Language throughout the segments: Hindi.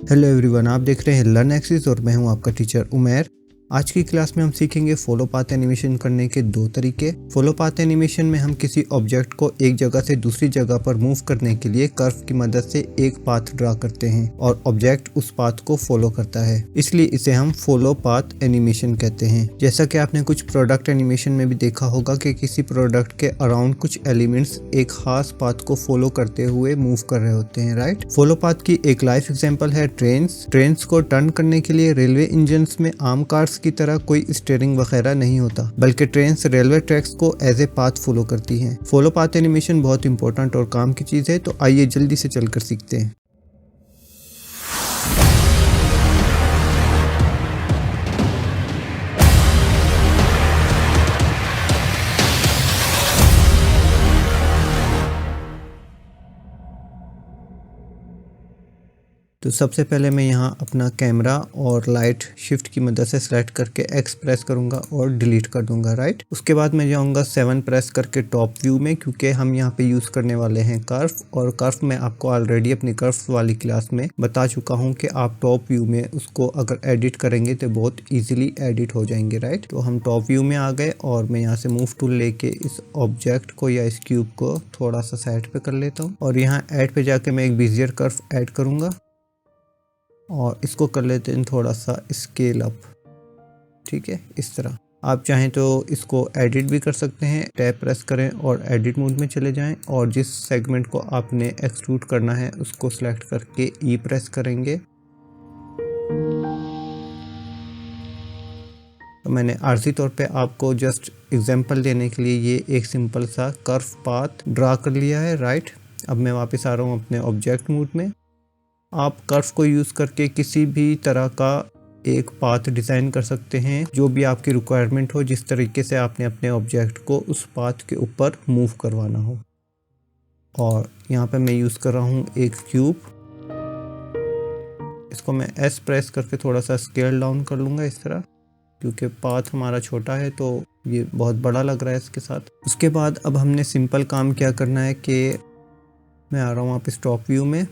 हेलो एवरीवन, आप देख रहे हैं लर्न एक्सिस और मैं हूं आपका टीचर उमेर। आज की क्लास में हम सीखेंगे फॉलो पाथ एनिमेशन करने के दो तरीके। फॉलो पाथ एनिमेशन में हम किसी ऑब्जेक्ट को एक जगह से दूसरी जगह पर मूव करने के लिए कर्व की मदद से एक पाथ ड्रा करते हैं और ऑब्जेक्ट उस पाथ को फॉलो करता है, इसलिए इसे हम फॉलो पाथ एनिमेशन कहते हैं। जैसा कि आपने कुछ प्रोडक्ट एनिमेशन में भी देखा होगा कि किसी प्रोडक्ट के अराउंड कुछ एलिमेंट्स एक खास पाथ को फॉलो करते हुए मूव कर रहे होते हैं, राइट। फॉलो पाथ की एक लाइफ एग्जांपल है ट्रेन्स को टर्न करने के लिए रेलवे इंजन्स में आम कार्स की तरह कोई स्टीयरिंग वगैरह नहीं होता, बल्कि ट्रेन्स रेलवे ट्रैक्स को एज ए पाथ फॉलो करती हैं। फॉलो पाथ एनिमेशन बहुत इंपॉर्टेंट और काम की चीज है, तो आइए जल्दी से चलकर सीखते हैं। तो सबसे पहले मैं यहाँ अपना कैमरा और लाइट शिफ्ट की मदद से सेलेक्ट करके X प्रेस करूँगा और डिलीट कर दूंगा, राइट। उसके बाद मैं जाऊँगा 7 प्रेस करके टॉप व्यू में, क्योंकि हम यहाँ पे यूज़ करने वाले हैं कर्व, और कर्व मैं आपको ऑलरेडी अपनी कर्व वाली क्लास में बता चुका हूँ कि आप टॉप व्यू में उसको अगर एडिट करेंगे तो बहुत ईजिली एडिट हो जाएंगे, राइट। तो हम टॉप व्यू में आ गए और मैं यहाँ से मूव टूल लेके इस ऑब्जेक्ट को या इस क्यूब को थोड़ा सा साइड पे कर लेता हूँ और यहाँ ऐड पे जाके मैं एक बेजियर कर्व ऐड करूँगा और इसको कर लेते हैं थोड़ा सा स्केल अप, ठीक है। इस तरह आप चाहें तो इसको एडिट भी कर सकते हैं। टैब प्रेस करें और एडिट मोड में चले जाएं और जिस सेगमेंट को आपने एक्सट्रूड करना है उसको सिलेक्ट करके ई प्रेस करेंगे। तो मैंने आर्जी तौर पे आपको जस्ट एग्जांपल देने के लिए ये एक सिंपल सा कर्व पाथ ड्रा कर लिया है, राइट। अब मैं वापस आ रहा हूँ अपने ऑब्जेक्ट मोड में। आप कर्व को यूज़ करके किसी भी तरह का एक पाथ डिज़ाइन कर सकते हैं, जो भी आपकी रिक्वायरमेंट हो, जिस तरीके से आपने अपने ऑब्जेक्ट को उस पाथ के ऊपर मूव करवाना हो। और यहाँ पे मैं यूज़ कर रहा हूँ एक क्यूब, इसको मैं S प्रेस करके थोड़ा सा स्केल डाउन कर लूँगा इस तरह, क्योंकि पाथ हमारा छोटा है तो ये बहुत बड़ा लग रहा है इसके साथ। उसके बाद अब हमने सिंपल काम क्या करना है कि मैं आ रहा हूँ वापस टॉप व्यू में।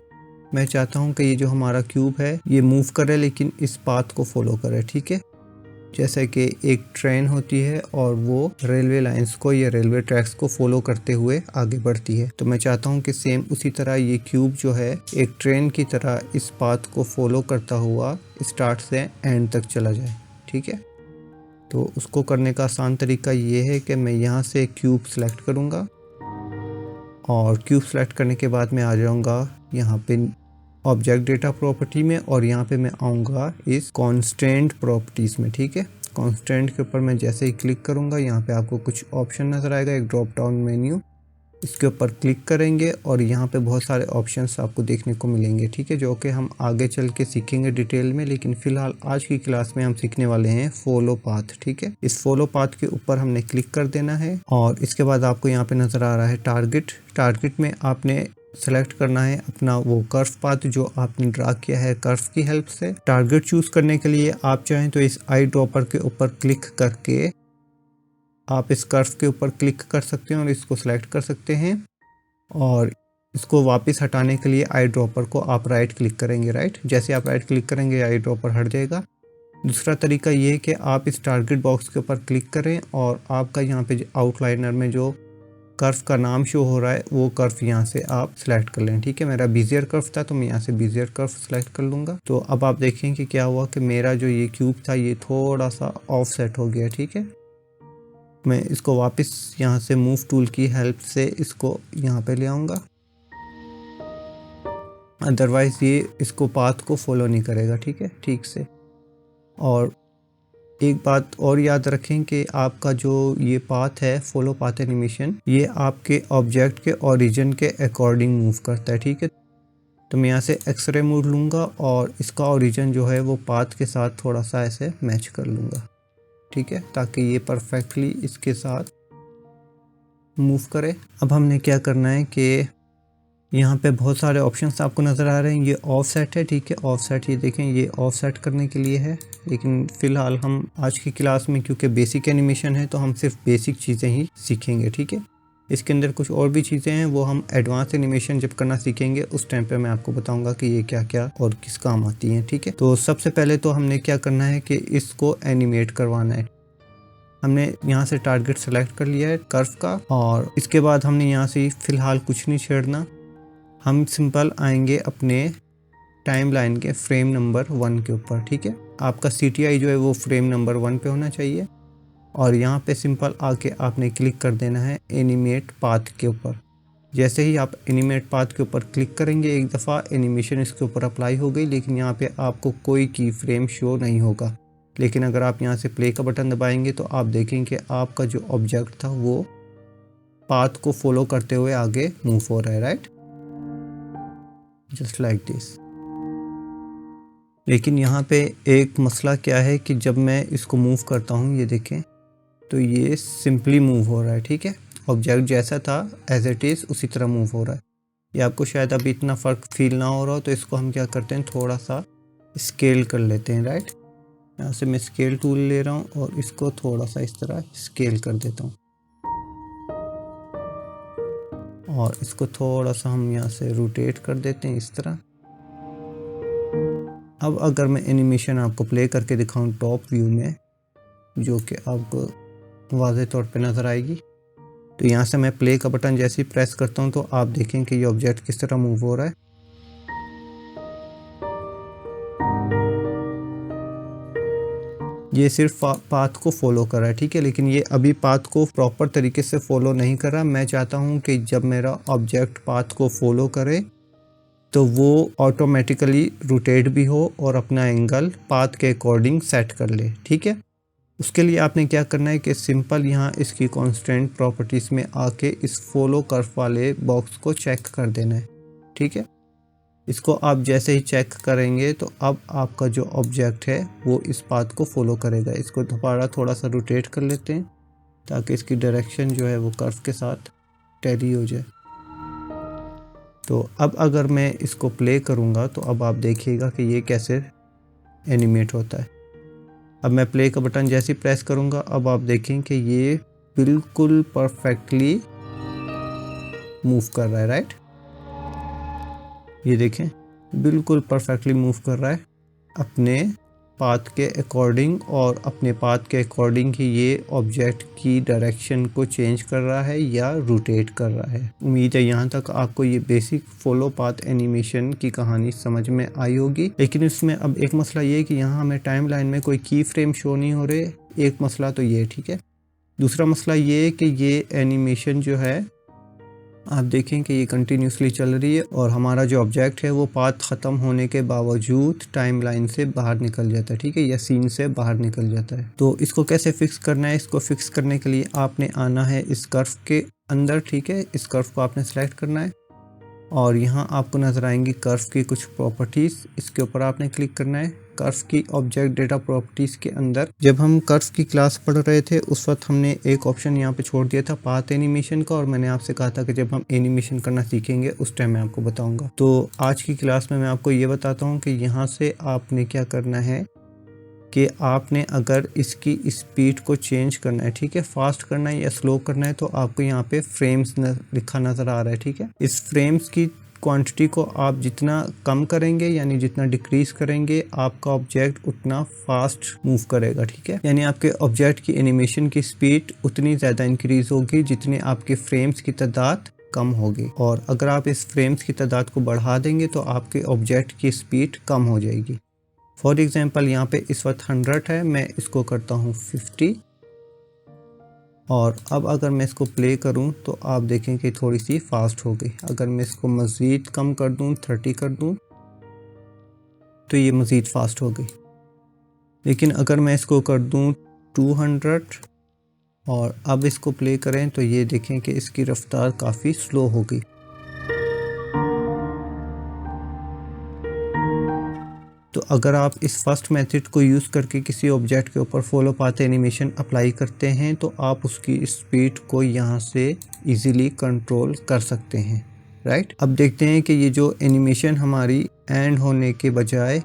मैं चाहता हूं कि ये जो हमारा क्यूब है ये मूव करे लेकिन इस पाथ को फॉलो करे, ठीक है। जैसे कि एक ट्रेन होती है और वो रेलवे लाइंस को या रेलवे ट्रैक्स को फॉलो करते हुए आगे बढ़ती है, तो मैं चाहता हूं कि सेम उसी तरह ये क्यूब जो है एक ट्रेन की तरह इस पाथ को फॉलो करता हुआ स्टार्ट से एंड तक चला जाए, ठीक है। तो उसको करने का आसान तरीका ये है कि मैं यहाँ से क्यूब सेलेक्ट करूँगा और क्यूब सेलेक्ट करने के बाद मैं आ जाऊँगा यहाँ पे ऑब्जेक्ट डेटा प्रॉपर्टी में और यहाँ पे मैं आऊँगा इस कॉन्स्टेंट प्रॉपर्टीज़ में, ठीक है। कॉन्स्टेंट के ऊपर मैं जैसे ही क्लिक करूँगा यहाँ पे आपको कुछ ऑप्शन नज़र आएगा, एक ड्रॉप डाउन मेन्यू, इसके ऊपर क्लिक करेंगे और यहाँ पे बहुत सारे ऑप्शंस आपको देखने को मिलेंगे, ठीक है, जो कि हम आगे चल के सीखेंगे डिटेल में। लेकिन फिलहाल आज की क्लास में हम सीखने वाले हैं फॉलो पाथ, ठीक है। इस फॉलो पाथ के ऊपर हमने क्लिक कर देना है और इसके बाद आपको यहाँ पे नज़र आ रहा है टारगेट में आपने सेलेक्ट करना है अपना वो कर्व पाथ जो आपने ड्रा किया है कर्व की हेल्प से। टारगेट चूज करने के लिए आप चाहें तो इस आई ड्रॉपर के ऊपर क्लिक करके आप इस कर्व के ऊपर क्लिक कर सकते हैं और इसको सिलेक्ट कर सकते हैं, और इसको वापस हटाने के लिए आई ड्रॉपर को आप राइट क्लिक करेंगे, राइट। जैसे आप राइट क्लिक करेंगे आई ड्रॉपर हट जाएगा। दूसरा तरीका ये है कि आप इस टारगेट बॉक्स के ऊपर क्लिक करें और आपका यहाँ पे आउटलाइनर में जो कर्व का नाम शो हो रहा है वो कर्व यहाँ से आप सिलेक्ट कर लें, ठीक है। मेरा बेजियर कर्व था तो मैं यहाँ से बेजियर कर्व सिलेक्ट कर लूँगा। तो अब आप देखें कि क्या हुआ कि मेरा जो ये क्यूब था ये थोड़ा सा ऑफ सेट हो गया, ठीक है। मैं इसको वापस यहाँ से मूव टूल की हेल्प से इसको यहाँ पे ले आऊँगा, अदरवाइज ये इसको पाथ को फॉलो नहीं करेगा, ठीक है, ठीक से। और एक बात और याद रखें कि आपका जो ये पाथ है फॉलो पाथ एनिमेशन, ये आपके ऑब्जेक्ट के ओरिजिन के अकॉर्डिंग मूव करता है, ठीक है। तो मैं यहाँ से एक्सरे मोड लूँगा और इसका ओरिजिन जो है वो पाथ के साथ थोड़ा सा ऐसे मैच कर लूँगा, ठीक है, ताकि ये परफेक्टली इसके साथ मूव करे। अब हमने क्या करना है कि यहाँ पे बहुत सारे ऑप्शंस आपको नज़र आ रहे हैं। ये ऑफ सेट है, ठीक है, ऑफ सेट, ये देखें ये ऑफ सेट करने के लिए है। लेकिन फ़िलहाल हम आज की क्लास में क्योंकि बेसिक एनिमेशन है तो हम सिर्फ बेसिक चीज़ें ही सीखेंगे, ठीक है। इसके अंदर कुछ और भी चीज़ें हैं, वो हम एडवांस एनिमेशन जब करना सीखेंगे उस टाइम पे मैं आपको बताऊंगा कि ये क्या क्या और किस काम आती हैं। ठीक है, तो सबसे पहले तो हमने क्या करना है कि इसको एनिमेट करवाना है। हमने यहाँ से टारगेट सेलेक्ट कर लिया है कर्व का, और इसके बाद हमने यहाँ से फ़िलहाल कुछ नहीं छेड़ना। हम सिंपल आएंगे अपने टाइम लाइन के फ्रेम नंबर 1 के ऊपर। ठीक है, आपका CTI जो है वो फ्रेम नंबर 1 पे होना चाहिए, और यहाँ पे सिंपल आके आपने क्लिक कर देना है एनिमेट पाथ के ऊपर। जैसे ही आप एनिमेट पाथ के ऊपर क्लिक करेंगे एक दफ़ा एनिमेशन इसके ऊपर अप्लाई हो गई, लेकिन यहाँ पे आपको कोई की फ्रेम शो नहीं होगा। लेकिन अगर आप यहाँ से प्ले का बटन दबाएंगे तो आप देखेंगे आपका जो ऑब्जेक्ट था वो पाथ को फॉलो करते हुए आगे मूव हो रहा है, राइट, जस्ट लाइक दिस। लेकिन यहाँ पे एक मसला क्या है कि जब मैं इसको मूव करता हूँ, ये देखें, तो ये सिंपली मूव हो रहा है। ठीक है, ऑब्जेक्ट जैसा था एज इट इज़ उसी तरह मूव हो रहा है। ये आपको शायद अभी इतना फ़र्क फील ना हो रहा हो, तो इसको हम क्या करते हैं, थोड़ा सा स्केल कर लेते हैं, राइट। यहाँ से मैं स्केल टूल ले रहा हूँ और इसको थोड़ा सा इस तरह स्केल कर देता हूँ, और इसको थोड़ा सा हम यहाँ से रोटेट कर देते हैं इस तरह। अब अगर मैं एनिमेशन आपको प्ले करके दिखाऊं टॉप व्यू में, जो कि आपको वाज़े तौर पे नज़र आएगी, तो यहाँ से मैं प्ले का बटन जैसे ही प्रेस करता हूँ तो आप देखें कि ये ऑब्जेक्ट किस तरह मूव हो रहा है। ये सिर्फ पाथ को फॉलो कर रहा है। ठीक है, लेकिन ये अभी पाथ को प्रॉपर तरीके से फॉलो नहीं कर रहा। मैं चाहता हूँ कि जब मेरा ऑब्जेक्ट पाथ को फॉलो करे तो वो ऑटोमेटिकली रोटेट भी हो और अपना एंगल पाथ के अकॉर्डिंग सेट कर ले। ठीक है, उसके लिए आपने क्या करना है कि सिंपल यहाँ इसकी कांस्टेंट प्रॉपर्टीज़ में आके इस फॉलो कर्व वाले बॉक्स को चेक कर देना है। ठीक है, इसको आप जैसे ही चेक करेंगे तो अब आपका जो ऑब्जेक्ट है वो इस पाथ को फॉलो करेगा। इसको दोबारा थोड़ा सा रोटेट कर लेते हैं ताकि इसकी डायरेक्शन जो है वो कर्व के साथ टैली हो जाए। तो अब अगर मैं इसको प्ले करूँगा तो अब आप देखिएगा कि ये कैसे एनिमेट होता है। अब मैं प्ले का बटन जैसे ही प्रेस करूँगा, अब आप देखें कि ये बिल्कुल परफेक्टली मूव कर रहा है, राइट। ये देखें, बिल्कुल परफेक्टली मूव कर रहा है अपने पाथ के अकॉर्डिंग, और अपने पाथ के अकॉर्डिंग ही ये ऑब्जेक्ट की डायरेक्शन को चेंज कर रहा है या रोटेट कर रहा है। उम्मीद है यहाँ तक आपको ये बेसिक फॉलो पाथ एनिमेशन की कहानी समझ में आई होगी। लेकिन इसमें अब एक मसला ये है कि यहाँ हमें टाइम लाइन में कोई की फ्रेम शो नहीं हो रहे। एक मसला तो ये, ठीक है। दूसरा मसला ये है कि ये एनिमेशन जो है आप देखें कि ये कंटिन्यूसली चल रही है और हमारा जो ऑब्जेक्ट है वो पाथ ख़त्म होने के बावजूद टाइम लाइन से बाहर निकल जाता है, ठीक है, या सीन से बाहर निकल जाता है। तो इसको कैसे फिक्स करना है? इसको फिक्स करने के लिए आपने आना है इस कर्व के अंदर, ठीक है। इस कर्व को आपने सेलेक्ट करना है और यहाँ आपको नज़र आएंगी कर्व की कुछ प्रॉपर्टीज़, इसके ऊपर आपने क्लिक करना है। कर्व की ऑब्जेक्ट डेटा प्रॉपर्टीज़ के अंदर जब हम कर्व की क्लास पढ़ रहे थे उस वक्त हमने एक ऑप्शन यहाँ पे छोड़ दिया था पाथ एनिमेशन का, और मैंने आपसे कहा था कि जब हम एनिमेशन करना सीखेंगे उस टाइम मैं आपको बताऊंगा। तो आज की क्लास में मैं आपको ये बताता हूँ कि यहाँ से आपने क्या करना है कि आपने अगर इसकी स्पीड को चेंज करना है, ठीक है, फास्ट करना है या स्लो करना है, तो आपको यहाँ पे फ्रेम्स लिखा नज़र आ रहा है, ठीक है। इस फ्रेम्स की क्वांटिटी को आप जितना कम करेंगे यानी जितना डिक्रीज करेंगे आपका ऑब्जेक्ट उतना फास्ट मूव करेगा, ठीक है। यानी आपके ऑब्जेक्ट की एनिमेशन की स्पीड उतनी ज़्यादा इंक्रीज होगी जितने आपके फ्रेम्स की तादाद कम होगी, और अगर आप इस फ्रेम्स की तादाद को बढ़ा देंगे तो आपके ऑब्जेक्ट की स्पीड कम हो जाएगी। फॉर एग्जांपल यहाँ पे इस वक्त 100 है, मैं इसको करता हूँ 50, और अब अगर मैं इसको प्ले करूं तो आप देखें कि थोड़ी सी फास्ट हो गई। अगर मैं इसको मज़ीद कम कर दूं, 30 कर दूं, तो ये मज़ीद फास्ट हो गई। लेकिन अगर मैं इसको कर दूं 200 और अब इसको प्ले करें तो ये देखें कि इसकी रफ्तार काफ़ी स्लो हो गई। तो अगर आप इस फर्स्ट मेथड को यूज़ करके किसी ऑब्जेक्ट के ऊपर फॉलो पाथ एनिमेशन अप्लाई करते हैं तो आप उसकी स्पीड को यहाँ से इजीली कंट्रोल कर सकते हैं, राइट। अब देखते हैं कि ये जो एनिमेशन हमारी एंड होने के बजाय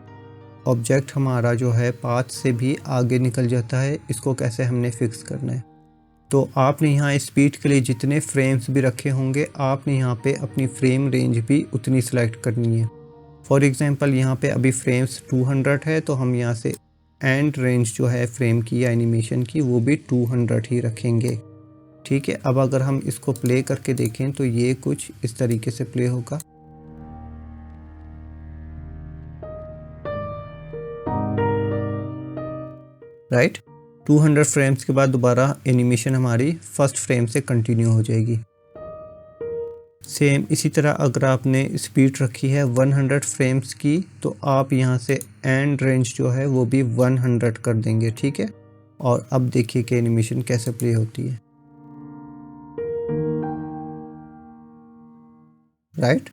ऑब्जेक्ट हमारा जो है पाथ से भी आगे निकल जाता है, इसको कैसे हमने फिक्स करना है। तो आपने यहाँ स्पीड के लिए जितने फ्रेम्स भी रखे होंगे आपने यहाँ पे अपनी फ्रेम रेंज भी उतनी सेलेक्ट करनी है। फॉर एग्जांपल यहाँ पे अभी फ्रेम्स 200 है तो हम यहाँ से एंड रेंज जो है फ्रेम की या एनिमेशन की वो भी 200 ही रखेंगे। ठीक है, अब अगर हम इसको प्ले करके देखें तो ये कुछ इस तरीके से प्ले होगा। राइट, 200 फ्रेम्स के बाद दोबारा एनिमेशन हमारी फर्स्ट फ्रेम से कंटिन्यू हो जाएगी। सेम इसी तरह अगर आपने स्पीड रखी है 100 फ्रेम्स की तो आप यहाँ से एंड रेंज जो है वो भी 100 कर देंगे। ठीक है, और अब देखिए कि एनिमेशन कैसे प्ले होती है। राइट,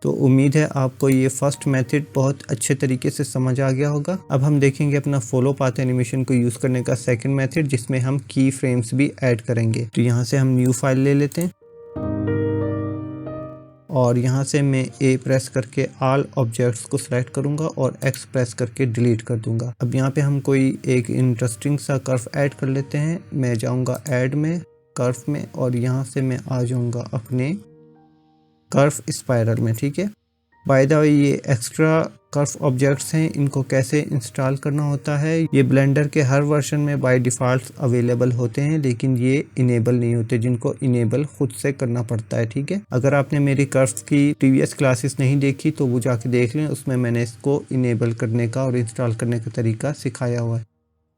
तो उम्मीद है आपको ये फर्स्ट मेथड बहुत अच्छे तरीके से समझ आ गया होगा। अब हम देखेंगे अपना फॉलो पाथ एनिमेशन को यूज़ करने का सेकंड मेथड, जिसमें हम की फ्रेम्स भी ऐड करेंगे। तो यहाँ से हम न्यू फाइल ले लेते हैं और यहाँ से मैं ए प्रेस करके ऑल ऑब्जेक्ट्स को सिलेक्ट करूँगा और एक्स प्रेस करके डिलीट कर दूँगा। अब यहाँ पे हम कोई एक इंटरेस्टिंग सा कर्व ऐड कर लेते हैं। मैं जाऊँगा ऐड में, कर्व में, और यहाँ से मैं आ जाऊँगा अपने कर्व स्पाइरल में। ठीक है, बाय द वे ये एक्स्ट्रा कर्व ऑब्जेक्ट्स हैं, इनको कैसे इंस्टॉल करना होता है, ये ब्लेंडर के हर वर्जन में बाय डिफ़ॉल्ट अवेलेबल होते हैं, लेकिन ये इनेबल नहीं होते, जिनको इनेबल खुद से करना पड़ता है। ठीक है, अगर आपने मेरी कर्व्स की प्रीवियस क्लासेस नहीं देखी तो वो जाके देख लें, उसमें मैंने इसको इनेबल करने का और इंस्टॉल करने का तरीका सिखाया हुआ है।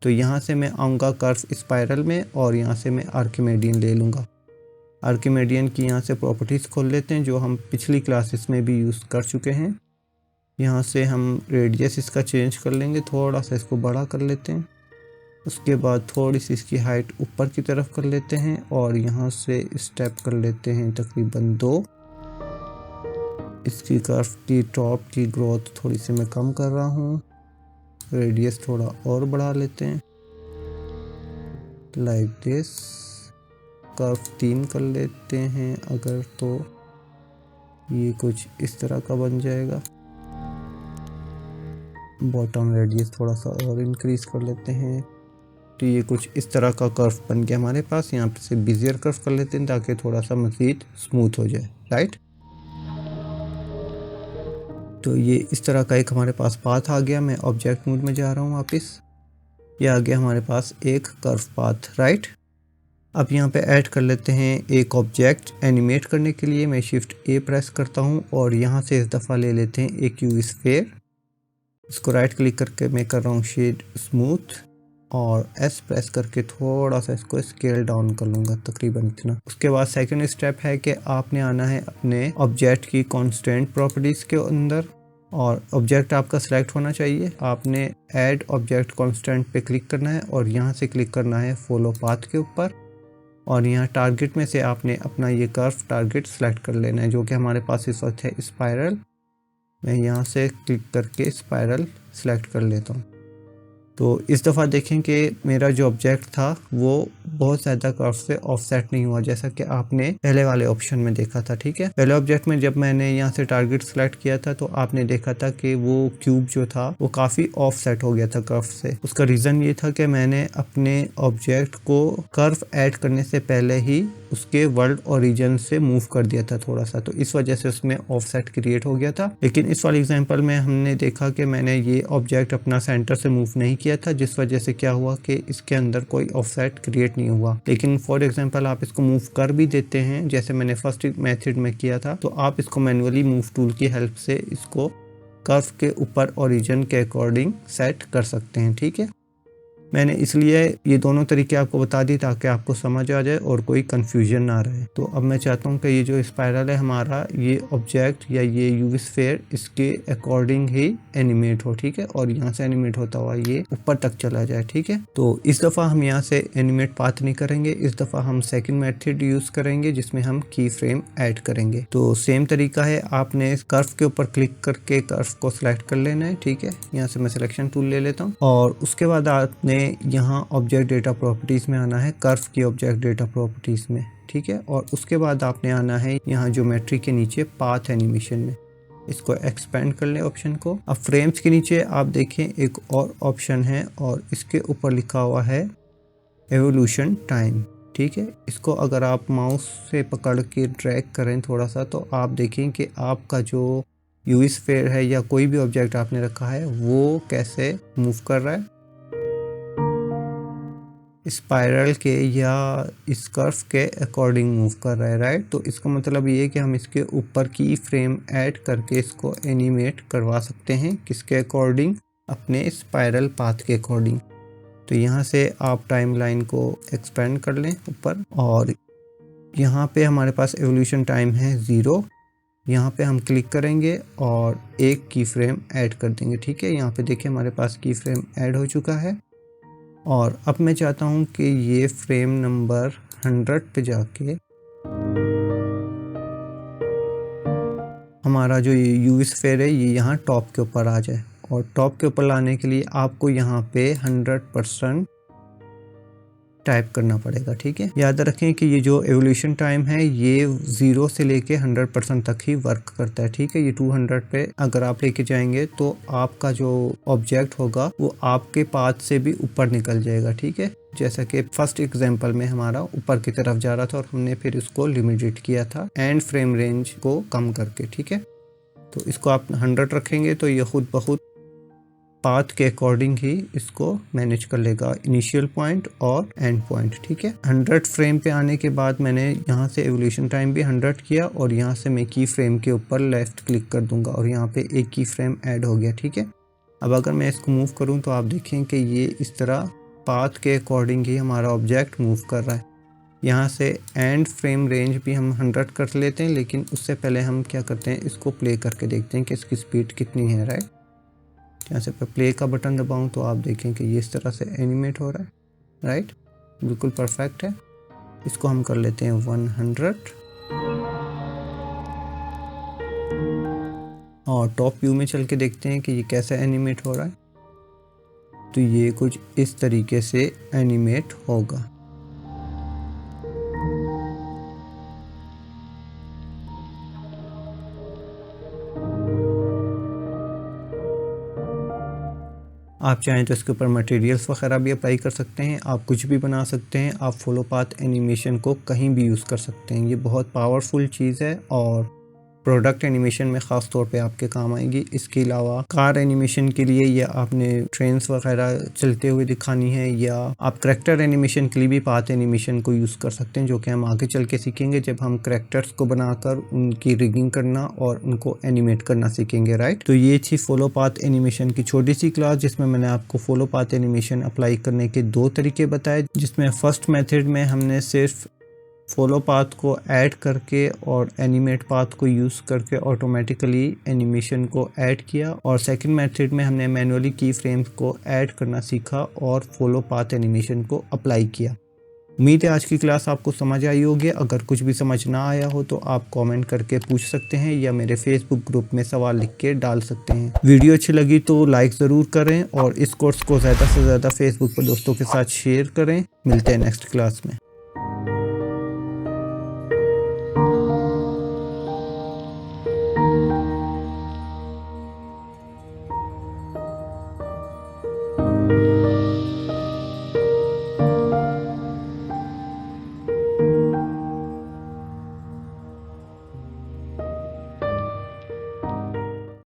तो यहाँ से मैं आऊँगा कर्व स्पाइरल में और यहाँ से मैं आर्किमेडियन ले लूँगा। आर्किमेडियन की यहाँ से प्रॉपर्टीज़ खोल लेते हैं जो हम पिछली क्लासेस में भी यूज़ कर चुके हैं। यहाँ से हम रेडियस इसका चेंज कर लेंगे, थोड़ा सा इसको बड़ा कर लेते हैं। उसके बाद थोड़ी सी इसकी हाइट ऊपर की तरफ कर लेते हैं और यहाँ से स्टेप कर लेते हैं तकरीबन 2। इसकी कर्व की टॉप की ग्रोथ थोड़ी सी मैं कम कर रहा हूँ, रेडियस थोड़ा और बढ़ा लेते हैं लाइक दिस। कर्व 3 कर लेते हैं अगर, तो ये कुछ इस तरह का बन जाएगा। बॉटम रेडियस थोड़ा सा और इंक्रीज कर लेते हैं, तो ये कुछ इस तरह का कर्व बन गया हमारे पास। यहाँ पे से बिजियर कर्व कर लेते हैं ताकि थोड़ा सा मज़ीद स्मूथ हो जाए। राइट, तो ये इस तरह का एक हमारे पास पाथ आ गया। मैं ऑब्जेक्ट मोड में जा रहा हूँ वापस। ये आ गया हमारे पास एक कर्व पाथ। राइट, अब यहाँ पे ऐड कर लेते हैं एक ऑब्जेक्ट एनिमेट करने के लिए। मैं शिफ्ट ए प्रेस करता हूँ और यहाँ से इस दफ़ा ले लेते हैं एक यूवी स्फीयर। इसको राइट क्लिक करके मैं कर रहा हूँ शेड स्मूथ और एस प्रेस करके थोड़ा सा इसको स्केल डाउन कर लूँगा, तकरीबन इतना। उसके बाद सेकंड स्टेप है कि आपने आना है अपने ऑब्जेक्ट की कॉन्स्टेंट प्रॉपर्टीज़ के अंदर और ऑब्जेक्ट आपका सिलेक्ट होना चाहिए। आपने ऐड ऑब्जेक्ट कॉन्स्टेंट पे क्लिक करना है और यहाँ से क्लिक करना है फॉलो पाथ के ऊपर और यहाँ टारगेट में से आपने अपना ये कर्व टारगेट सेलेक्ट कर लेना है, जो कि हमारे पास इस वक्त है स्पाइरल। मैं यहाँ से क्लिक करके स्पाइरल सेलेक्ट कर लेता हूँ। तो इस दफ़ा देखें कि मेरा जो ऑब्जेक्ट था वो बहुत ज़्यादा कर्व से ऑफसेट नहीं हुआ, जैसा कि आपने पहले वाले ऑप्शन में देखा था। ठीक है, पहले ऑब्जेक्ट में जब मैंने यहाँ से टारगेट सेलेक्ट किया था तो आपने देखा था कि वो क्यूब जो था वो काफ़ी ऑफसेट हो गया था कर्व से। उसका रीज़न ये था कि मैंने अपने ऑब्जेक्ट को कर्व ऐड करने से पहले ही उसके वर्ल्ड ओरिजिन से मूव कर दिया था थोड़ा सा, तो इस वजह से उसमें ऑफसेट क्रिएट हो गया था। लेकिन इस वाले एग्जांपल में हमने देखा कि मैंने ये ऑब्जेक्ट अपना सेंटर से मूव नहीं किया था, जिस वजह से क्या हुआ कि इसके अंदर कोई ऑफसेट क्रिएट नहीं हुआ। लेकिन फॉर एग्जांपल आप इसको मूव कर भी देते हैं, जैसे मैंने फर्स्ट मेथड में किया था, तो आप इसको मैनुअली मूव टूल की हेल्प से इसको कर्व के ऊपर ओरिजिन के अकॉर्डिंग सेट कर सकते हैं। ठीक है, मैंने इसलिए ये दोनों तरीके आपको बता दी ताकि आपको समझ आ जाए और कोई कंफ्यूजन ना रहे। तो अब मैं चाहता हूँ कि ये जो स्पाइरल है हमारा, ये ऑब्जेक्ट या ये यूवी स्फीयर इसके अकॉर्डिंग ही एनिमेट हो। ठीक है, और यहाँ से एनिमेट होता हुआ ये ऊपर तक चला जाए। ठीक है, तो इस दफ़ा हम यहाँ से एनिमेट पाथ नहीं करेंगे, इस दफ़ा हम सेकेंड मेथड यूज़ करेंगे जिसमें हम की फ्रेम ऐड करेंगे। तो सेम तरीका है, आपने इस कर्व के ऊपर क्लिक करके कर्व को सिलेक्ट कर लेना है। ठीक है, यहाँ से मैं सिलेक्शन टूल ले लेता हूँ और उसके बाद आपने यहाँ ऑब्जेक्ट डेटा प्रॉपर्टीज़ में आना है, कर्व की ऑब्जेक्ट डेटा प्रॉपर्टीज़ में। ठीक है, और उसके बाद आपने आना है यहाँ ज्योमेट्री के नीचे पाथ एनिमेशन में। इसको एक्सपेंड कर लें ऑप्शन को। अब फ्रेम्स के नीचे आप देखें एक और ऑप्शन है और इसके ऊपर लिखा हुआ है एवोल्यूशन टाइम। ठीक है। इसको अगर आप माउस से पकड़ के ड्रैग करें थोड़ा सा तो आप देखें कि आपका जो यूवी स्फीयर है या कोई भी ऑब्जेक्ट आपने रखा है वो कैसे मूव कर रहा है, स्पाइरल के या इस कर्व के अकॉर्डिंग मूव कर रहा है, राइट। तो इसका मतलब ये है कि हम इसके ऊपर की फ्रेम ऐड करके इसको एनिमेट करवा सकते हैं, किसके अकॉर्डिंग, अपने स्पाइरल पाथ के अकॉर्डिंग। तो यहाँ से आप टाइमलाइन को एक्सपेंड कर लें ऊपर, और यहाँ पे हमारे पास एवोल्यूशन टाइम है 0। यहाँ पे हम क्लिक करेंगे और एक की फ्रेम ऐड कर देंगे, ठीक है। यहाँ पे देखिए हमारे पास की फ्रेम ऐड हो चुका है, और अब मैं चाहता हूँ कि ये फ्रेम नंबर 100 पे जाके हमारा जो ये यूवी स्फीयर है ये यहाँ टॉप के ऊपर आ जाए। और टॉप के ऊपर लाने के लिए आपको यहाँ पे 100% टाइप करना पड़ेगा, ठीक है। याद रखें कि ये जो एवोल्यूशन टाइम है ये 0 से लेके 100% तक ही वर्क करता है, ठीक है। ये 200 पे अगर आप लेके जाएंगे तो आपका जो ऑब्जेक्ट होगा वो आपके पाथ से भी ऊपर निकल जाएगा, ठीक है। जैसा कि फर्स्ट एग्जांपल में हमारा ऊपर की तरफ जा रहा था और हमने फिर इसको लिमिटेड किया था एंड फ्रेम रेंज को कम करके, ठीक है। तो इसको आप 100 रखेंगे तो ये खुद ब खुद पाथ के अकॉर्डिंग ही इसको मैनेज कर लेगा, इनिशियल पॉइंट और एंड पॉइंट, ठीक है। 100 फ्रेम पे आने के बाद मैंने यहाँ से एवोल्यूशन टाइम भी 100 किया, और यहाँ से मैं की फ्रेम के ऊपर लेफ्ट क्लिक कर दूंगा और यहाँ पे एक की फ्रेम ऐड हो गया, ठीक है। अब अगर मैं इसको मूव करूँ तो आप देखें कि ये इस तरह पाथ के अकॉर्डिंग ही हमारा ऑब्जेक्ट मूव कर रहा है। यहाँ से एंड फ्रेम रेंज भी हम 100 कर लेते हैं, लेकिन उससे पहले हम क्या करते हैं, इसको प्ले करके देखते हैं कि इसकी स्पीड कितनी है, राइट। यहाँ से प्ले का बटन दबाऊं तो आप देखें कि ये इस तरह से एनिमेट हो रहा है, राइट, बिल्कुल परफेक्ट है। इसको हम कर लेते हैं 100, और टॉप व्यू में चल के देखते हैं कि ये कैसे एनिमेट हो रहा है। तो ये कुछ इस तरीके से एनिमेट होगा। आप चाहें तो इसके ऊपर मटेरियल्स वगैरह भी अप्लाई कर सकते हैं, आप कुछ भी बना सकते हैं, आप फॉलो पाथ एनिमेशन को कहीं भी यूज़ कर सकते हैं। ये बहुत पावरफुल चीज़ है और प्रोडक्ट एनिमेशन में ख़ास तौर पे आपके काम आएगी। इसके अलावा कार एनिमेशन के लिए, या आपने ट्रेन्स वगैरह चलते हुए दिखानी है, या आप करैक्टर एनिमेशन के लिए भी पाथ एनिमेशन को यूज़ कर सकते हैं, जो कि हम आगे चल के सीखेंगे जब हम करैक्टर्स को बनाकर उनकी रिगिंग करना और उनको एनिमेट करना सीखेंगे, राइट। तो ये थी फॉलो पाथ एनिमेशन की छोटी सी क्लास, जिसमें मैंने आपको फॉलो पाथ एनिमेशन अप्लाई करने के 2 तरीके बताए। जिसमें फर्स्ट मेथड में हमने सिर्फ फॉलो पाथ को ऐड करके और एनिमेट पाथ को यूज़ करके ऑटोमेटिकली एनिमेशन को ऐड किया, और सेकंड मेथड में हमने मैनुअली की फ्रेम्स को ऐड करना सीखा और फॉलो पाथ एनिमेशन को अप्लाई किया। उम्मीद है आज की क्लास आपको समझ आई होगी। अगर कुछ भी समझ ना आया हो तो आप कमेंट करके पूछ सकते हैं, या मेरे फेसबुक ग्रुप में सवाल लिख के डाल सकते हैं। वीडियो अच्छी लगी तो लाइक ज़रूर करें, और इस कोर्स को ज़्यादा से ज़्यादा फेसबुक पर दोस्तों के साथ शेयर करें। मिलते हैं नेक्स्ट क्लास में।